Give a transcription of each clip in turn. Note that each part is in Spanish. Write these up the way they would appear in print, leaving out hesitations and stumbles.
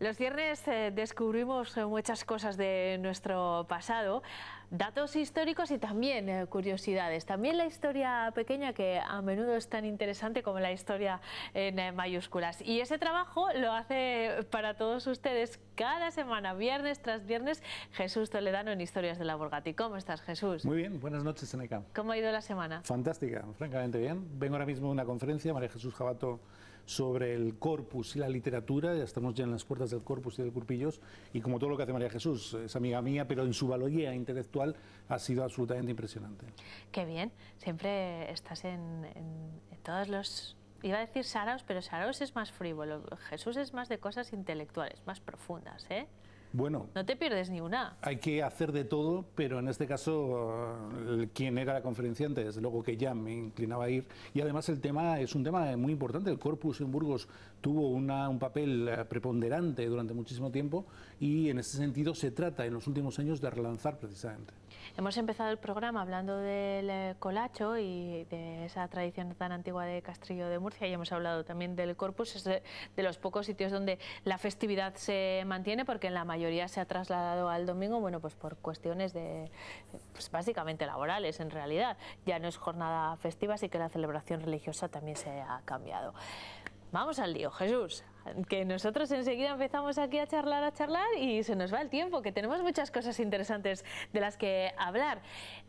Los viernes descubrimos muchas cosas de nuestro pasado, datos históricos y también curiosidades. También la historia pequeña, que a menudo es tan interesante como la historia en mayúsculas. Y ese trabajo lo hace para todos ustedes cada semana, viernes tras viernes, Jesús Toledano en Historias de la Borgatti. ¿Cómo estás, Jesús? Muy bien, buenas noches, Seneca. ¿Cómo ha ido la semana? Fantástica, francamente bien. Vengo ahora mismo de una conferencia, María Jesús Jabato, sobre el corpus y la literatura. Ya estamos ya en las puertas del corpus y del Curpillos, y como todo lo que hace María Jesús, es amiga mía, pero en su valía intelectual ha sido absolutamente impresionante. Qué bien, siempre estás en todos los... Iba a decir saraos, pero saraos es más frívolo. Jesús es más de cosas intelectuales, más profundas, ¿eh? Bueno, no te pierdes ni una. Hay que hacer de todo, pero en este caso, quien era la conferenciante, desde luego que ya me inclinaba a ir. Y además el tema es un tema muy importante. El Corpus en Burgos tuvo un papel preponderante durante muchísimo tiempo, y en ese sentido se trata en los últimos años de relanzar precisamente. Hemos empezado el programa hablando del colacho y de esa tradición tan antigua de Castrillo de Murcia, y hemos hablado también del Corpus. Es de los pocos sitios donde la festividad se mantiene, porque en la mayoría se ha trasladado al domingo, bueno, pues por cuestiones de, pues básicamente laborales en realidad. Ya no es jornada festiva, así que la celebración religiosa también se ha cambiado. Vamos al lío, Jesús, que nosotros enseguida empezamos aquí a charlar y se nos va el tiempo, que tenemos muchas cosas interesantes de las que hablar.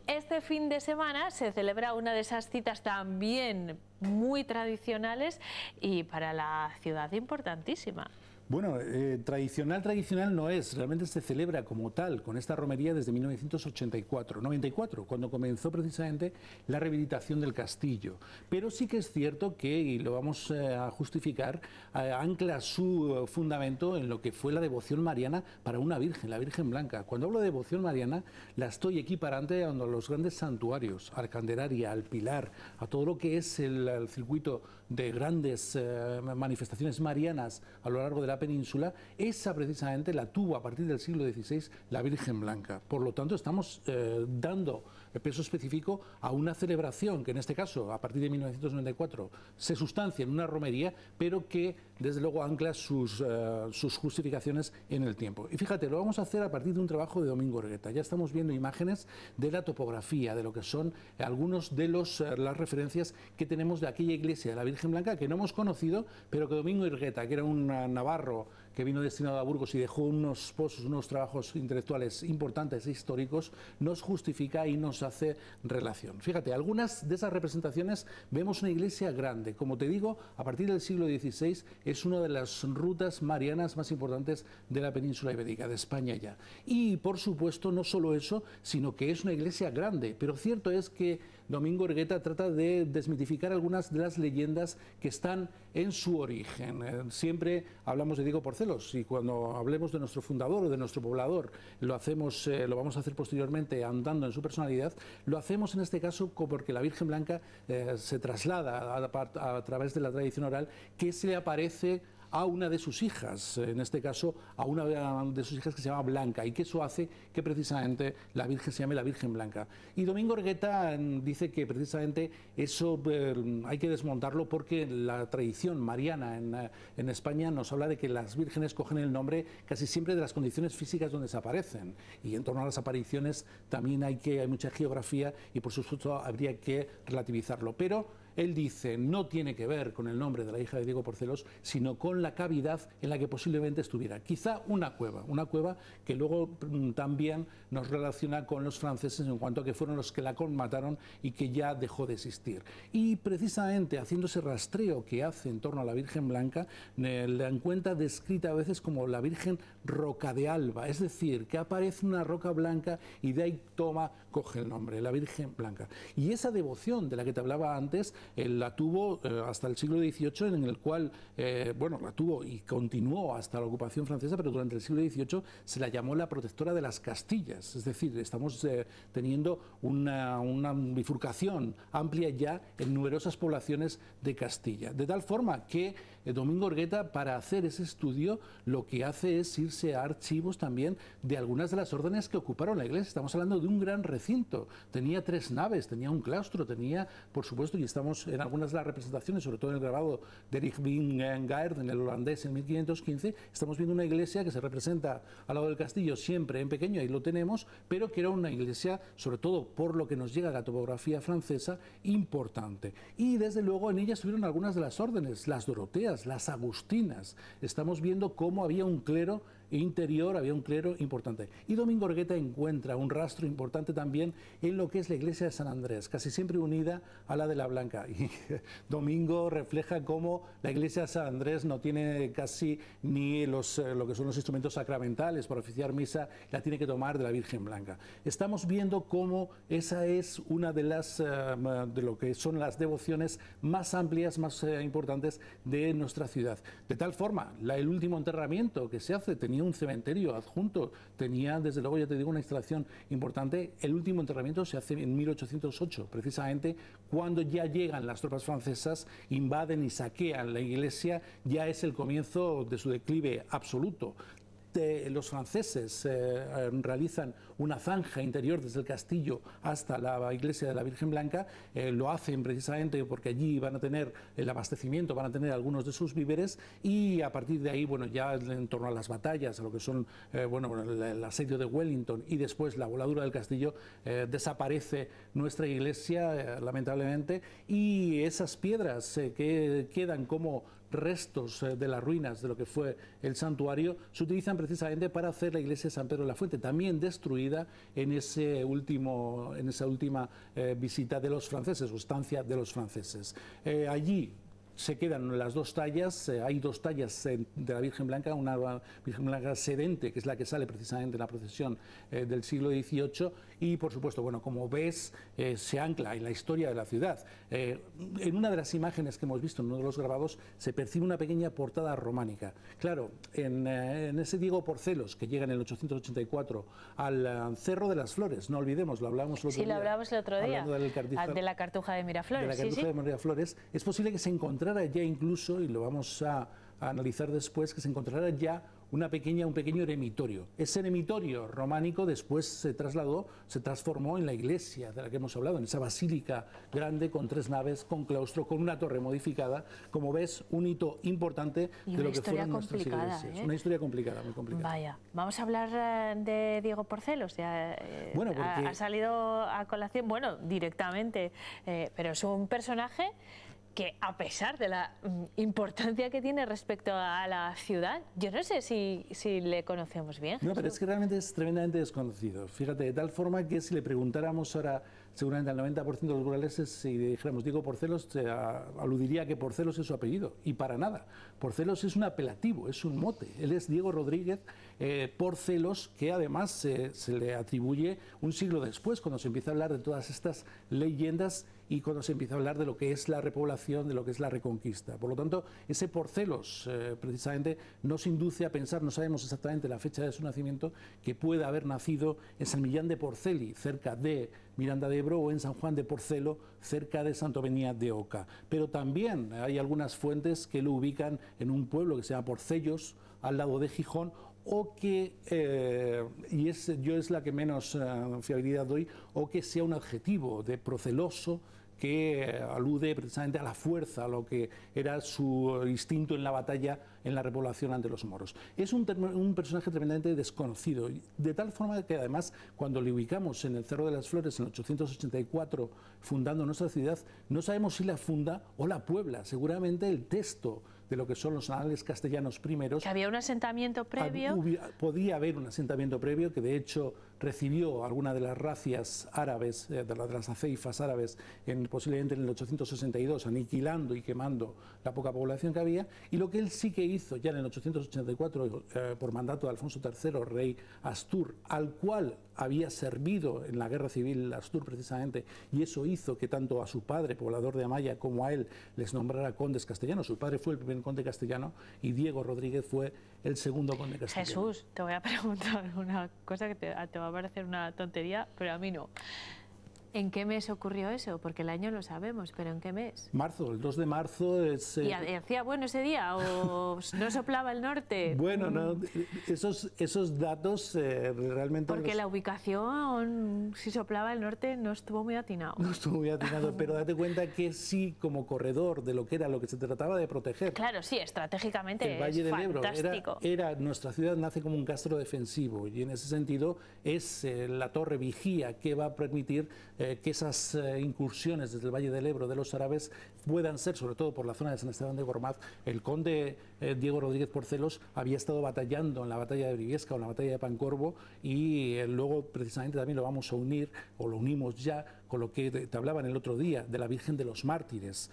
Este fin de semana se celebra una de esas citas también muy tradicionales y para la ciudad importantísima. Bueno, tradicional no es, realmente se celebra como tal con esta romería desde 1994, cuando comenzó precisamente la rehabilitación del castillo. Pero sí que es cierto que, y lo vamos a justificar, ancla su fundamento en lo que fue la devoción mariana para una virgen, la Virgen Blanca. Cuando hablo de devoción mariana, la estoy equiparante a los grandes santuarios, al Candelaria, al Pilar, a todo lo que es el circuito de grandes manifestaciones marianas a lo largo de la península. Esa precisamente la tuvo a partir del siglo XVI la Virgen Blanca. Por lo tanto, estamos dando peso específico a una celebración que en este caso, a partir de 1994, se sustancia en una romería, pero que desde luego ancla sus justificaciones en el tiempo. Y fíjate, lo vamos a hacer a partir de un trabajo de Domingo Orgueta. Ya estamos viendo imágenes de la topografía, de lo que son algunos de las referencias que tenemos de aquella iglesia de la Virgen Blanca, que no hemos conocido, pero que Domingo Orgueta, que era un navarro que vino destinado a Burgos y dejó unos pozos, unos trabajos intelectuales importantes e históricos, nos justifica y nos hace relación. Fíjate, algunas de esas representaciones vemos una iglesia grande. Como te digo, a partir del siglo XVI es una de las rutas marianas más importantes de la península ibérica, de España ya. Y por supuesto, no solo eso, sino que es una iglesia grande. Pero cierto es que Domingo Orgueta trata de desmitificar algunas de las leyendas que están en su origen. Siempre hablamos de Diego Porcelos, y cuando hablemos de nuestro fundador o de nuestro poblador, lo vamos a hacer posteriormente andando en su personalidad. Lo hacemos en este caso porque la Virgen Blanca se traslada a través de la tradición oral, que se le aparece a una de sus hijas, en este caso a una de sus hijas que se llama Blanca, y que eso hace que precisamente la Virgen se llame la Virgen Blanca. Y Domingo Orgueta dice que precisamente eso hay que desmontarlo, porque la tradición mariana en España nos habla de que las vírgenes cogen el nombre casi siempre de las condiciones físicas donde se aparecen, y en torno a las apariciones también hay mucha geografía, y por supuesto habría que relativizarlo. Pero él dice, no tiene que ver con el nombre de la hija de Diego Porcelos, sino con la cavidad en la que posiblemente estuviera. Quizá una cueva que luego también nos relaciona con los franceses, en cuanto a que fueron los que la colmataron y que ya dejó de existir. Y precisamente haciendo ese rastreo que hace en torno a la Virgen Blanca, la encuentra descrita a veces como la Virgen Roca de Alba, es decir, que aparece una roca blanca y de ahí coge el nombre, la Virgen Blanca. Y esa devoción de la que te hablaba antes, la tuvo hasta el siglo XVIII, en el cual, la tuvo y continuó hasta la ocupación francesa, pero durante el siglo XVIII se la llamó la protectora de las Castillas. Es decir, estamos teniendo una bifurcación amplia ya en numerosas poblaciones de Castilla. De tal forma que Domingo Orgueta, para hacer ese estudio, lo que hace es irse a archivos también de algunas de las órdenes que ocuparon la iglesia. Estamos hablando de un gran recinto, tenía 3 naves, tenía un claustro, tenía, por supuesto, y estamos en algunas de las representaciones, sobre todo en el grabado de Erich Wingaard, el holandés, en 1515, estamos viendo una iglesia que se representa al lado del castillo, siempre en pequeño, ahí lo tenemos, pero que era una iglesia, sobre todo por lo que nos llega a la topografía francesa, importante. Y desde luego en ella estuvieron algunas de las órdenes, las doroteas, las agustinas. Estamos viendo cómo había un clero interior, había un clero importante. Y Domingo Orgueta encuentra un rastro importante también en lo que es la iglesia de San Andrés, casi siempre unida a la de la Blanca. Y Domingo refleja cómo la iglesia de San Andrés no tiene casi ni lo que son los instrumentos sacramentales para oficiar misa, la tiene que tomar de la Virgen Blanca. Estamos viendo cómo esa es una de lo que son las devociones más amplias, más importantes de nuestra ciudad. De tal forma, el último enterramiento que se hace tenía un cementerio adjunto, tenía, desde luego, ya te digo, una instalación importante. El último enterramiento se hace en 1808, precisamente cuando ya llegan las tropas francesas, invaden y saquean la iglesia, ya es el comienzo de su declive absoluto. Los franceses realizan una zanja interior desde el castillo hasta la iglesia de la Virgen Blanca, lo hacen precisamente porque allí van a tener el abastecimiento, van a tener algunos de sus víveres, y a partir de ahí, bueno, ya en torno a las batallas, a lo que son, el asedio de Wellington y después la voladura del castillo, desaparece nuestra iglesia, lamentablemente, y esas piedras que quedan como restos de las ruinas de lo que fue el santuario se utilizan precisamente para hacer la iglesia de San Pedro de la Fuente, también destruida en esa última visita de los franceses o estancia de los franceses. Allí se quedan las 2 tallas, hay 2 tallas de la Virgen Blanca, una Virgen Blanca sedente, que es la que sale precisamente en la procesión del siglo XVIII, y por supuesto, bueno, como ves, se ancla en la historia de la ciudad. En una de las imágenes que hemos visto, en uno de los grabados, se percibe una pequeña portada románica. Claro, en ese Diego Porcelos, que llega en el 884 al Cerro de las Flores, no olvidemos, lo hablábamos el otro día. Sí, lo hablábamos el otro día, de la Cartuja de Miraflores. De la Cartuja de Miraflores. Es posible que se encontrara ya incluso, y lo vamos a analizar después, que se encontrara ya un pequeño eremitorio. Ese eremitorio románico después se transformó en la iglesia de la que hemos hablado, en esa basílica grande con 3 naves, con claustro, con una torre modificada. Como ves, un hito importante de lo que fueron nuestras iglesias. Una historia complicada, muy complicada. Vaya, vamos a hablar de Diego Porcelos. Bueno, porque ha salido a colación, bueno, directamente, pero es un personaje que, a pesar de la importancia que tiene respecto a la ciudad, yo no sé si le conocemos bien. No, pero es que realmente es tremendamente desconocido. Fíjate, de tal forma que si le preguntáramos ahora, seguramente al 90% de los burgaleses, si dijéramos Diego Porcelos, aludiría a que Porcelos es su apellido, y para nada. Porcelos es un apelativo, es un mote. Él es Diego Rodríguez Porcelos, que además se le atribuye un siglo después, cuando se empieza a hablar de todas estas leyendas y cuando se empieza a hablar de lo que es la repoblación, de lo que es la reconquista. Por lo tanto, ese Porcelos precisamente nos induce a pensar, no sabemos exactamente la fecha de su nacimiento, que pueda haber nacido en San Millán de Porceli, cerca de Miranda de Ebro, o en San Juan de Porcelo, cerca de Santovenia de Oca. Pero también hay algunas fuentes que lo ubican en un pueblo que se llama Porcellos, al lado de Gijón, o que, yo es la que menos fiabilidad doy, o que sea un adjetivo de proceloso, que alude precisamente a la fuerza, a lo que era su instinto en la batalla, en la repoblación ante los moros. Es un personaje tremendamente desconocido, de tal forma que además, cuando le ubicamos en el Cerro de las Flores en 884, fundando nuestra ciudad, no sabemos si la funda o la puebla. Seguramente el texto de lo que son los anales castellanos primeros. ¿Que había un asentamiento previo? Podía haber un asentamiento previo, que de hecho recibió alguna de las racias árabes, de las aceifas árabes, posiblemente en el 862, aniquilando y quemando la poca población que había. Y lo que él sí que hizo ya en el 884, por mandato de Alfonso III, rey Astur, al cual había servido en la guerra civil Astur precisamente, y eso hizo que tanto a su padre, poblador de Amaya, como a él les nombrara condes castellanos. Su padre fue el primer conde castellano y Diego Rodríguez fue el segundo conde castellano. Jesús, te voy a preguntar una cosa que te va a parecer una tontería, pero a mí no. ¿En qué mes ocurrió eso? Porque el año lo sabemos, pero ¿en qué mes? Marzo, el 2 de marzo es... ¿Y hacía bueno ese día o no soplaba el norte? Bueno, no, esos datos realmente... Porque la ubicación, si soplaba el norte, no estuvo muy atinado. No estuvo muy atinado, pero date cuenta que sí, como corredor de lo que era lo que se trataba de proteger. Claro, sí, estratégicamente el Valle del Ebro fantástico. nuestra ciudad nace como un castro defensivo y en ese sentido es la torre vigía que va a permitir que esas incursiones desde el Valle del Ebro de los árabes puedan ser, sobre todo por la zona de San Esteban de Gormaz. El conde Diego Rodríguez Porcelos había estado batallando en la batalla de Briviesca o en la batalla de Pancorbo y luego precisamente también lo vamos a unir, o lo unimos ya, con lo que te hablaban el otro día, de la Virgen de los Mártires.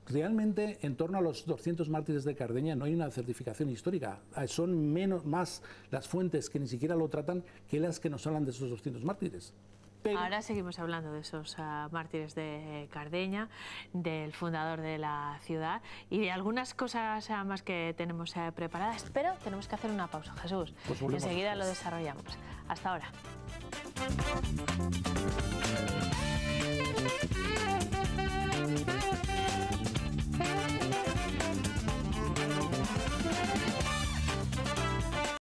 Realmente, en torno a los 200 mártires de Cardeña no hay una certificación histórica. Son más las fuentes que ni siquiera lo tratan que las que nos hablan de esos 200 mártires. Pero... Ahora seguimos hablando de esos mártires de Cardeña, del fundador de la ciudad y de algunas cosas más que tenemos preparadas, pero tenemos que hacer una pausa, Jesús. Pues enseguida lo desarrollamos. Hasta ahora.